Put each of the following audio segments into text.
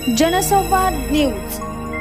जनसंवाद न्यूज,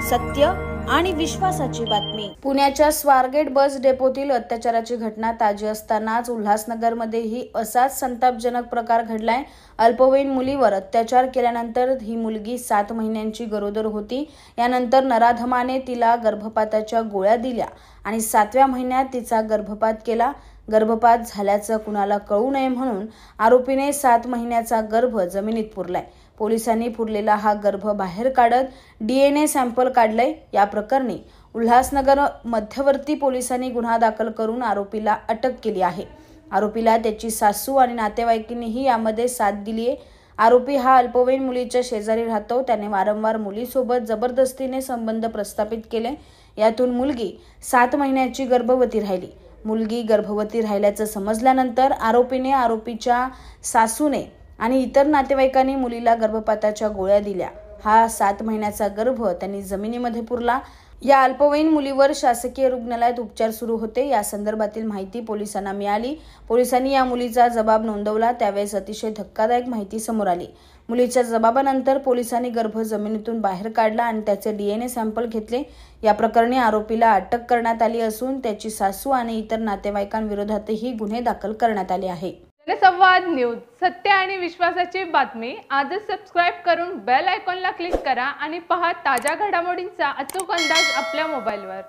सत्य आणि विश्वासाची बातमी। पुण्याच्या स्वारगेट बस डेपोतील अत्याचाराची घटना ताजी असतानाच उल्हासनगरमध्येही असाच संतापजनक प्रकार घडलाय। अल्पवयीन मुलीवर अत्याचार केल्यानंतर ही मुलगी 7 महिन्यांची गरोदर होती। यानंतर नराधमाने तिला गर्भपाताच्या गोळ्या दिल्या आणि 7व्या महिन्यात तिचा गर्भपात केला। गर्भपात झाल्याचं कुणाला कळू नये म्हणून आरोपीने 7 महिन्याचा गर्भ जमिनीत पुरलाय। पोलिसांनी पुरलेला हा गर्भ बाहेर काढत DNA सॅम्पल काढलंय। या प्रकरणी उल्हासनगर मध्यवर्ती पोलिसांनी गुन्हा दाखल करून आरोपीला अटक केली आहे। आरोपीला त्याची सासू आणि नातेवाईकांनीही यामध्ये साथ दिली आहे। आरोपी हा अल्पवयीन मुलीच्या शेजारी राहतो। त्याने वारंवार मुलीसोबत जबरदस्तीने संबंध प्रस्थापित केले। यातून मुलगी 7 महिन्याची गर्भवती राहिली। मुलगी गर्भवती राहिल्याचं समजल्यानंतर आरोपीने, आरोपीच्या सासूने आणि इतर नातेवाईकांनी मुलीला गर्भपाताच्या गोळ्या दिल्या। हा 7 महिन्याचा गर्भ त्यांनी जमिनीमध्ये पुरला। या अल्पवयीन मुलीवर शासकीय रुग्णालयात उपचार सुरू होते। या संदर्भातील माहिती पोलिसांना मिळाली। पोलिसांनी या मुलीचा जबाब नोंदवला। त्यावेळेस अतिशय धक्कादायक माहिती समोर आली। मुलीच्या जबाबानंतर पोलिसांनी गर्भ जमिनीतून बाहेर काढला आणि त्याचे DNA सॅम्पल घेतले। या प्रकरणी आरोपीला अटक करण्यात आली असून त्याची सासू आणि इतर नातेवाईकांविरोधातही गुन्हे दाखल करण्यात आले आहे। जनसंवाद न्यूज, सत्य आणि विश्वासाची बातमी। आजच सबस्क्राइब करून बेल आयकॉनला क्लिक करा आणि पहा ताज्या घडामोडींचा अचूक अंदाज आपल्या मोबाईलवर।